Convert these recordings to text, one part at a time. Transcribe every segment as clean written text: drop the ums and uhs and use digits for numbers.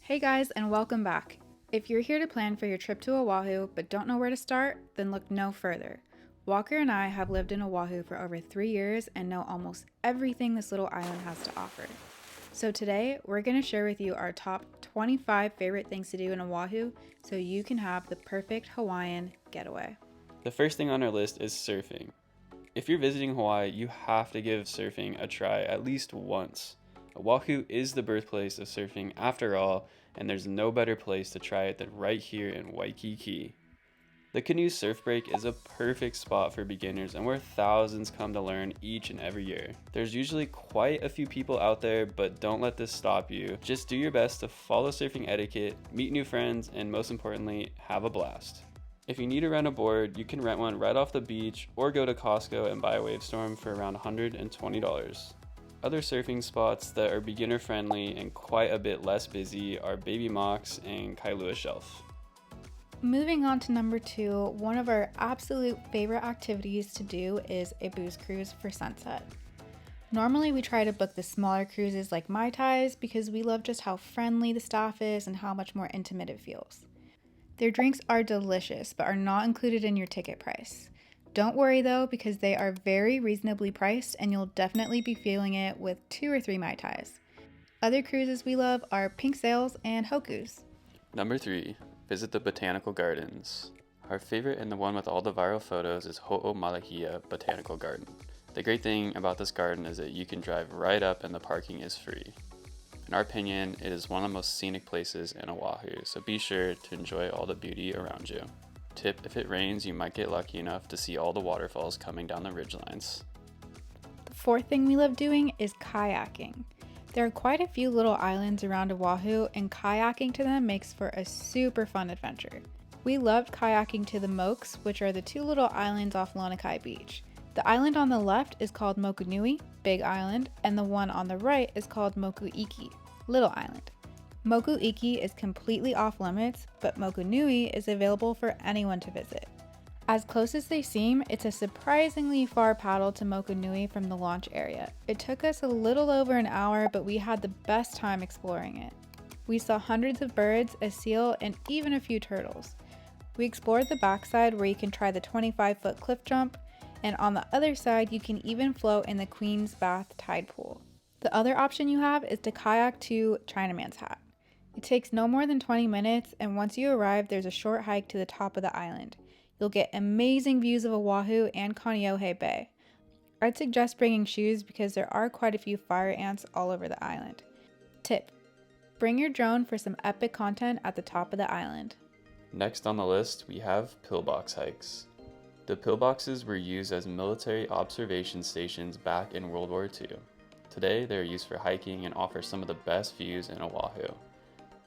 Hey guys, and welcome back. If you're here to plan for your trip to Oahu but don't know where to start, then look no further. Walker and I have lived in Oahu for over 3 years and know almost everything this little island has to offer. So today, we're going to share with you our top 25 favorite things to do in Oahu so you can have the perfect Hawaiian getaway. The first thing on our list is surfing. If you're visiting Hawaii, you have to give surfing a try at least once. Oahu is the birthplace of surfing after all, and there's no better place to try it than right here in Waikiki. The canoe surf break is a perfect spot for beginners and where thousands come to learn each and every year. There's usually quite a few people out there, but don't let this stop you. Just do your best to follow surfing etiquette, meet new friends, and most importantly, have a blast. If you need to rent a board, you can rent one right off the beach or go to Costco and buy a Wavestorm for around $120. Other surfing spots that are beginner friendly and quite a bit less busy are Baby Mox and Kailua Shelf. Moving on to number 2, one of our absolute favorite activities to do is a booze cruise for sunset. Normally we try to book the smaller cruises like Mai Tais because we love just how friendly the staff is and how much more intimate it feels. Their drinks are delicious but are not included in your ticket price. Don't worry though, because they are very reasonably priced and you'll definitely be feeling it with 2 or 3 Mai Tais. Other cruises we love are Pink Sails and Hokus. Number 3, visit the Botanical Gardens. Our favorite and the one with all the viral photos is Ho'omalahia Botanical Garden. The great thing about this garden is that you can drive right up and the parking is free. In our opinion, it is one of the most scenic places in Oahu, so be sure to enjoy all the beauty around you. Tip, if it rains, you might get lucky enough to see all the waterfalls coming down the ridgelines. The fourth thing we love doing is kayaking. There are quite a few little islands around Oahu, and kayaking to them makes for a super fun adventure. We loved kayaking to the Mokes, which are the 2 little islands off Lonokai Beach. The island on the left is called Mokunui, Big Island, and the one on the right is called Moku'iki, Little Island. Moku'iki is completely off limits, but Mokunui is available for anyone to visit. As close as they seem, it's a surprisingly far paddle to Mokunui from the launch area. It took us a little over an hour, but we had the best time exploring it. We saw hundreds of birds, a seal, and even a few turtles. We explored the backside where you can try the 25-foot cliff jump, and on the other side you can even float in the Queen's Bath tide pool. The other option you have is to kayak to Chinaman's Hat. It takes no more than 20 minutes, and once you arrive, there's a short hike to the top of the island. You'll get amazing views of Oahu and Kaneohe Bay. I'd suggest bringing shoes because there are quite a few fire ants all over the island. Tip: bring your drone for some epic content at the top of the island. Next on the list, we have Pillbox hikes. The pillboxes were used as military observation stations back in World War II. Today, they are used for hiking and offer some of the best views in Oahu.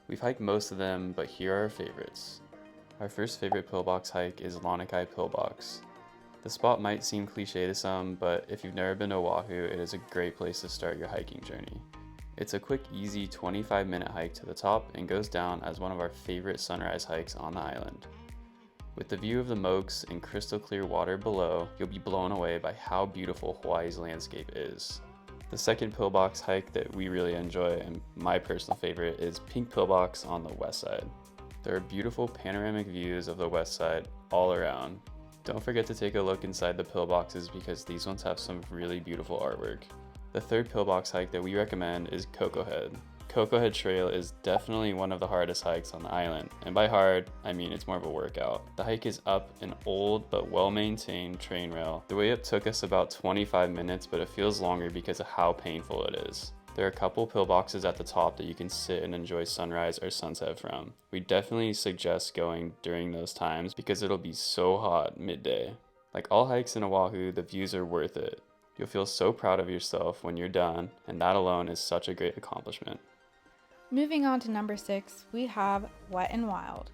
We've hiked most of them, but here are our favorites. Our first favorite pillbox hike is Lonokai Pillbox. The spot might seem cliche to some, but if you've never been to Oahu, it is a great place to start your hiking journey. It's a quick, easy 25-minute hike to the top and goes down as one of our favorite sunrise hikes on the island. With the view of the Mokes and crystal clear water below, you'll be blown away by how beautiful Hawaii's landscape is. The second pillbox hike that we really enjoy, and my personal favorite, is Pink Pillbox on the west side. There are beautiful panoramic views of the west side all around. Don't forget to take a look inside the pillboxes because these ones have some really beautiful artwork. The third pillbox hike that we recommend is Cocoa Head. Cocoa Head Trail is definitely one of the hardest hikes on the island, and by hard, I mean it's more of a workout. The hike is up an old but well-maintained train rail. The way up took us about 25 minutes, but it feels longer because of how painful it is. There are a couple pillboxes at the top that you can sit and enjoy sunrise or sunset from. We definitely suggest going during those times because it'll be so hot midday. Like all hikes in Oahu, the views are worth it. You'll feel so proud of yourself when you're done, and that alone is such a great accomplishment. Moving on to number 6, we have Wet and Wild.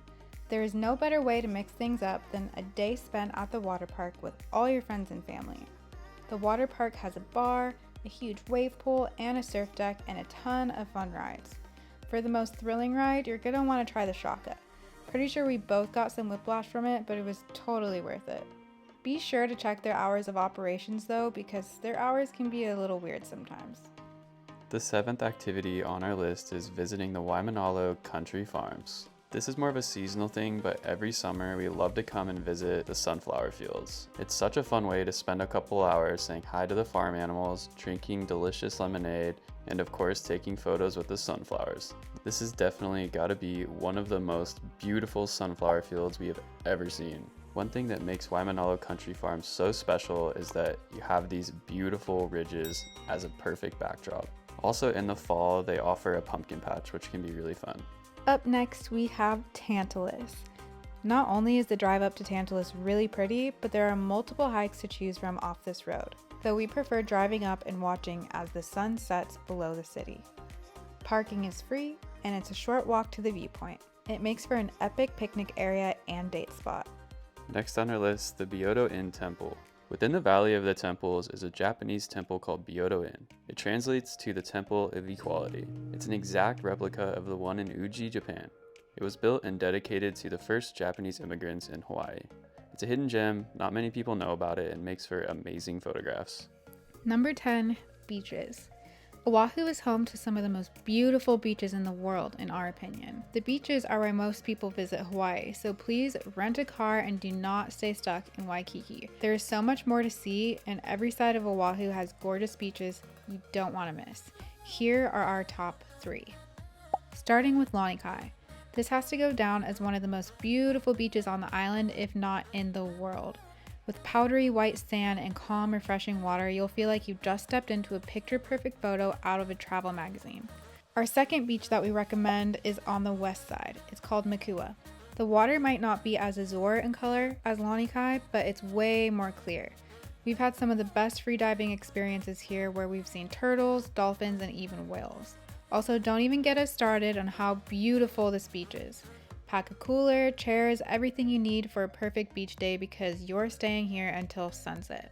There is no better way to mix things up than a day spent at the water park with all your friends and family. The water park has a bar, a huge wave pool, and a surf deck, and a ton of fun rides. For the most thrilling ride, you're going to want to try the Shaka. Pretty sure we both got some whiplash from it, but it was totally worth it. Be sure to check their hours of operations though, because their hours can be a little weird sometimes. The seventh activity on our list is visiting the Waimanalo Country Farms. This is more of a seasonal thing, but every summer we love to come and visit the sunflower fields. It's such a fun way to spend a couple hours saying hi to the farm animals, drinking delicious lemonade, and of course taking photos with the sunflowers. This is definitely gotta be one of the most beautiful sunflower fields we have ever seen. One thing that makes Waimanalo Country Farm so special is that you have these beautiful ridges as a perfect backdrop. Also in the fall, they offer a pumpkin patch, which can be really fun. Up next, we have Tantalus. Not only is the drive up to Tantalus really pretty, but there are multiple hikes to choose from off this road, though we prefer driving up and watching as the sun sets below the city. Parking is free, and it's a short walk to the viewpoint. It makes for an epic picnic area and date spot. Next on our list, the Byoto-In Temple. Within the Valley of the Temples is a Japanese temple called Byoto-In. It translates to the Temple of Equality. It's an exact replica of the one in Uji, Japan. It was built and dedicated to the first Japanese immigrants in Hawaii. It's a hidden gem, not many people know about it, and makes for amazing photographs. Number 10, beaches. Oahu is home to some of the most beautiful beaches in the world, in our opinion. The beaches are why most people visit Hawaii, so please rent a car and do not stay stuck in Waikiki. There is so much more to see, and every side of Oahu has gorgeous beaches you don't want to miss. Here are our top 3. Starting with Lanikai. This has to go down as one of the most beautiful beaches on the island, if not in the world. With powdery white sand and calm, refreshing water, you'll feel like you just stepped into a picture-perfect photo out of a travel magazine. Our second beach that we recommend is on the west side. It's called Makapu'u. The water might not be as azure in color as Lanikai, but it's way more clear. We've had some of the best free diving experiences here where we've seen turtles, dolphins, and even whales. Also, don't even get us started on how beautiful this beach is. Pack a cooler, chairs, everything you need for a perfect beach day because you're staying here until sunset.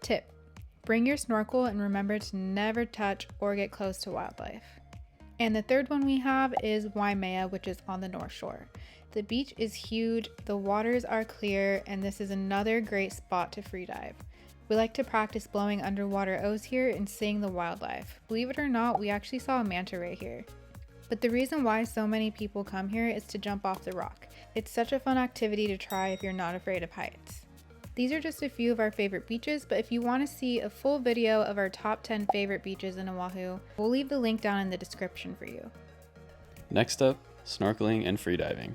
Tip: bring your snorkel and remember to never touch or get close to wildlife. And the third one we have is Waimea, which is on the North Shore. The beach is huge, the waters are clear, and this is another great spot to free dive. We like to practice blowing underwater O's here and seeing the wildlife. Believe it or not, we actually saw a manta ray here. But the reason why so many people come here is to jump off the rock. It's such a fun activity to try if you're not afraid of heights. These are just a few of our favorite beaches, but if you want to see a full video of our top 10 favorite beaches in Oahu, we'll leave the link down in the description for you. Next up, snorkeling and freediving.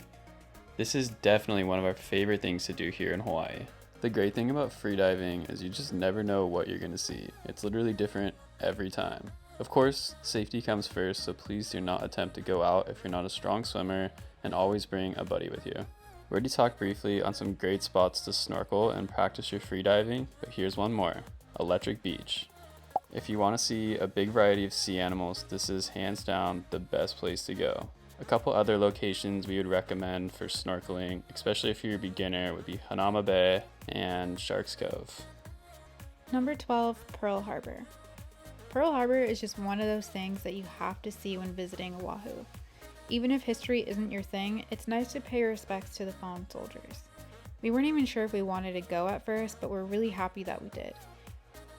This is definitely one of our favorite things to do here in Hawaii. The great thing about freediving is you just never know what you're going to see. It's literally different every time. Of course, safety comes first, so please do not attempt to go out if you're not a strong swimmer, and always bring a buddy with you. We already talked briefly on some great spots to snorkel and practice your freediving, but here's one more: Electric Beach. If you want to see a big variety of sea animals, this is hands down the best place to go. A couple other locations we would recommend for snorkeling, especially if you're a beginner, would be Hanauma Bay and Sharks Cove. Number 12, Pearl Harbor. Pearl Harbor is just one of those things that you have to see when visiting Oahu. Even if history isn't your thing, it's nice to pay respects to the fallen soldiers. We weren't even sure if we wanted to go at first, but we're really happy that we did.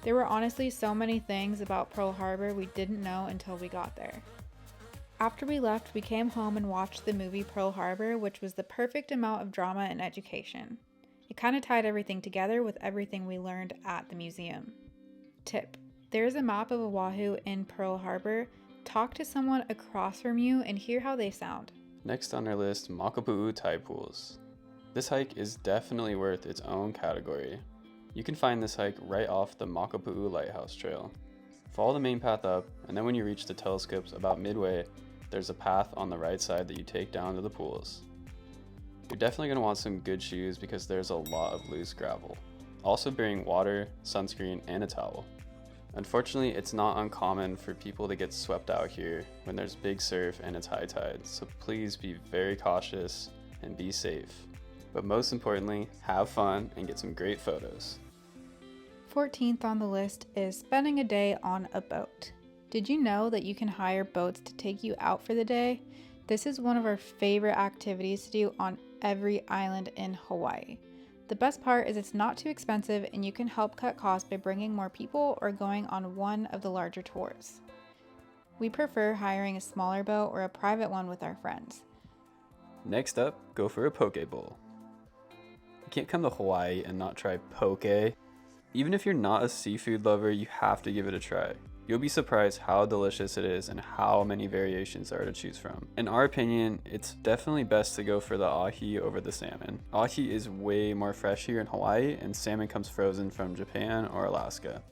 There were honestly so many things about Pearl Harbor we didn't know until we got there. After we left, we came home and watched the movie Pearl Harbor, which was the perfect amount of drama and education. It kind of tied everything together with everything we learned at the museum. Tip: there is a map of Oahu in Pearl Harbor. Talk to someone across from you and hear how they sound. Next on our list, Makapu'u tide pools. This hike is definitely worth its own category. You can find this hike right off the Makapu'u Lighthouse Trail. Follow the main path up, and then when you reach the telescopes about midway, there's a path on the right side that you take down to the pools. You're definitely going to want some good shoes because there's a lot of loose gravel. Also bring water, sunscreen, and a towel. Unfortunately, it's not uncommon for people to get swept out here when there's big surf and it's high tide, so please be very cautious and be safe. But most importantly, have fun and get some great photos. 14th on the list is spending a day on a boat. Did you know that you can hire boats to take you out for the day? This is one of our favorite activities to do on every island in Hawaii. The best part is it's not too expensive and you can help cut costs by bringing more people or going on one of the larger tours. We prefer hiring a smaller boat or a private one with our friends. Next up, go for a poke bowl. You can't come to Hawaii and not try poke. Even if you're not a seafood lover, you have to give it a try. You'll be surprised how delicious it is and how many variations there are to choose from. In our opinion, it's definitely best to go for the ahi over the salmon. Ahi is way more fresh here in Hawaii, and salmon comes frozen from Japan or Alaska.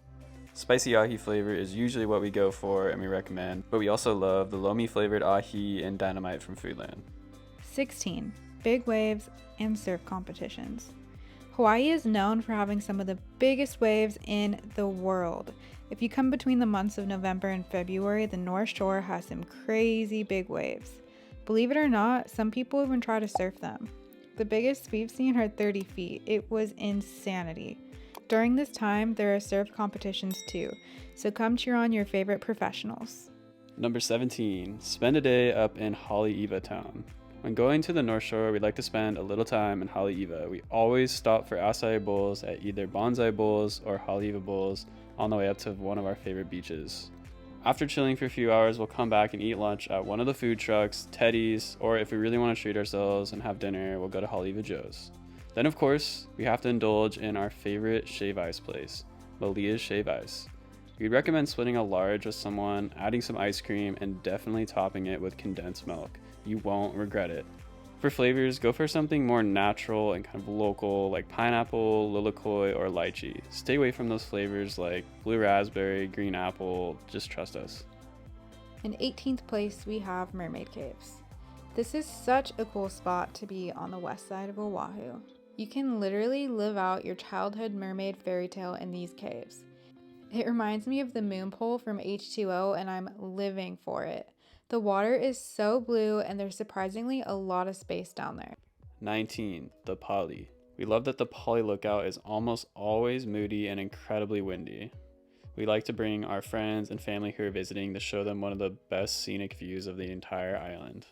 Spicy ahi flavor is usually what we go for and we recommend, but we also love the lomi flavored ahi and dynamite from Foodland. 16. Big waves and surf competitions. Hawaii is known for having some of the biggest waves in the world. If you come between the months of November and February, the North Shore has some crazy big waves. Believe it or not, some people even try to surf them. The biggest we've seen are 30 feet. It was insanity. During this time, there are surf competitions too, so come cheer on your favorite professionals. Number 17, spend a day up in Haleiwa Town. When going to the North Shore, we like to spend a little time in Haleiwa. We always stop for acai bowls at either Bonsai Bowls or Haleiwa Bowls on the way up to one of our favorite beaches. After chilling for a few hours, we'll come back and eat lunch at one of the food trucks, Teddy's, or if we really want to treat ourselves and have dinner, we'll go to Haleiwa Joe's. Then of course, we have to indulge in our favorite shave ice place, Malia's Shave Ice. We'd recommend splitting a large with someone, adding some ice cream, and definitely topping it with condensed milk. You won't regret it. For flavors, go for something more natural and kind of local like pineapple, lilikoi, or lychee. Stay away from those flavors like blue raspberry, green apple, just trust us. In 18th place, we have Mermaid Caves. This is such a cool spot to be on the west side of Oahu. You can literally live out your childhood mermaid fairy tale in these caves. It reminds me of the moon pole from H2O, and I'm living for it. The water is so blue and there's surprisingly a lot of space down there. 19. The Pali. We love that the Pali Lookout is almost always moody and incredibly windy. We like to bring our friends and family who are visiting to show them one of the best scenic views of the entire island.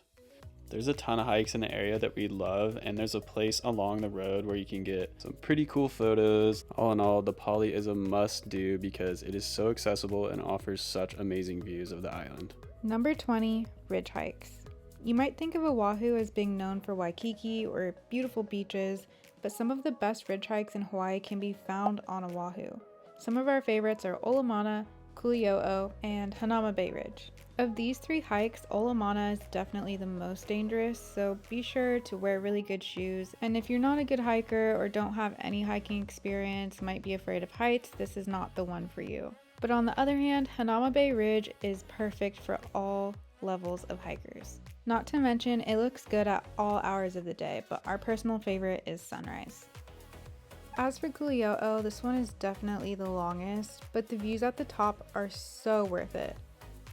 There's a ton of hikes in the area that we love, and there's a place along the road where you can get some pretty cool photos. All in all, the Pali is a must-do because it is so accessible and offers such amazing views of the island. Number 20, ridge hikes. You might think of Oahu as being known for Waikiki or beautiful beaches, but some of the best ridge hikes in Hawaii can be found on Oahu. Some of our favorites are Olamana, Kuli'o'o, and Hanauma Bay Ridge. Of these 3 hikes, Olamana is definitely the most dangerous, so be sure to wear really good shoes. And if you're not a good hiker or don't have any hiking experience, might be afraid of heights, this is not the one for you. But on the other hand, Hanauma Bay Ridge is perfect for all levels of hikers. Not to mention, it looks good at all hours of the day, but our personal favorite is sunrise. As for Kuli'o'o, this one is definitely the longest, but the views at the top are so worth it.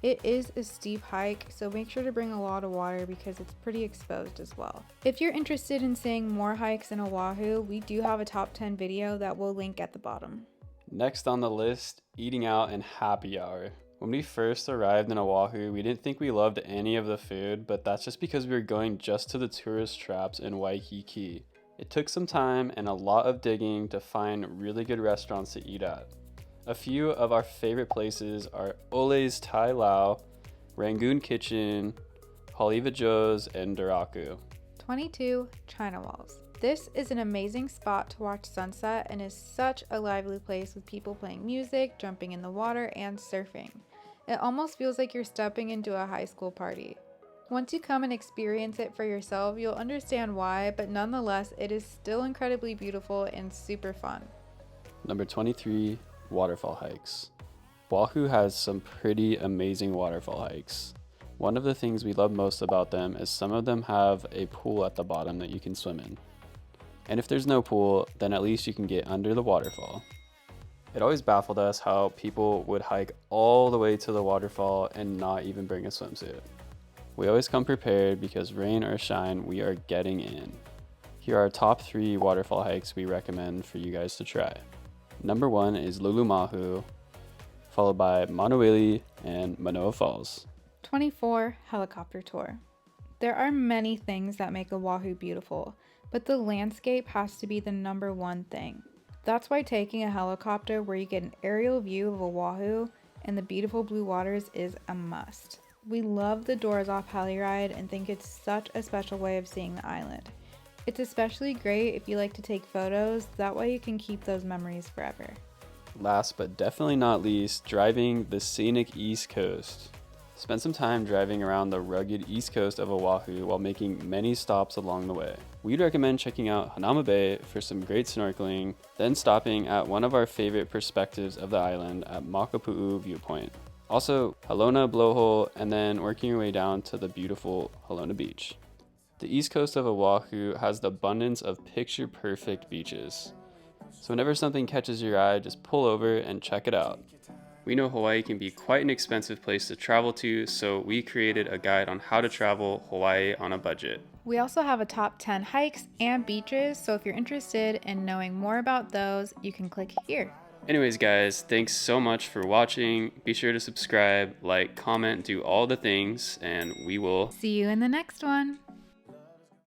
It is a steep hike, so make sure to bring a lot of water because it's pretty exposed as well. If you're interested in seeing more hikes in Oahu, we do have a top 10 video that we'll link at the bottom. Next on the list, eating out and happy hour. When we first arrived in Oahu, we didn't think we loved any of the food, but that's just because we were going just to the tourist traps in Waikiki. It took some time and a lot of digging to find really good restaurants to eat at. A few of our favorite places are Ole's Thai Lao, Rangoon Kitchen, Haleiwa Joe's, and Duraku. 22. China Walls. This is an amazing spot to watch sunset and is such a lively place with people playing music, jumping in the water, and surfing. It almost feels like you're stepping into a high school party. Once you come and experience it for yourself, you'll understand why, but nonetheless, it is still incredibly beautiful and super fun. Number 23, Waterfall Hikes. Oahu has some pretty amazing waterfall hikes. One of the things we love most about them is some of them have a pool at the bottom that you can swim in. And if there's no pool, then at least you can get under the waterfall. It always baffled us how people would hike all the way to the waterfall and not even bring a swimsuit. We always come prepared because rain or shine, we are getting in. Here are our top 3 waterfall hikes we recommend for you guys to try. Number 1 is Lulumahu, followed by Manueli and Manoa Falls. 24. Helicopter Tour. There are many things that make Oahu beautiful, but the landscape has to be the number 1 thing. That's why taking a helicopter where you get an aerial view of Oahu and the beautiful blue waters is a must. We love the Doors Off heli ride and think it's such a special way of seeing the island. It's especially great if you like to take photos, that way you can keep those memories forever. Last but definitely not least, driving the scenic East Coast. Spend some time driving around the rugged east coast of Oahu while making many stops along the way. We'd recommend checking out Hanauma Bay for some great snorkeling, then stopping at one of our favorite perspectives of the island at Makapu'u Viewpoint. Also, Halona Blowhole, and then working your way down to the beautiful Halona Beach. The east coast of Oahu has the abundance of picture-perfect beaches. So whenever something catches your eye, just pull over and check it out. We know Hawaii can be quite an expensive place to travel to, so we created a guide on how to travel Hawaii on a budget. We also have a top 10 hikes and beaches, so if you're interested in knowing more about those, you can click here. Anyways guys, thanks so much for watching. Be sure to subscribe, like, comment, do all the things, and we will See you in the next one.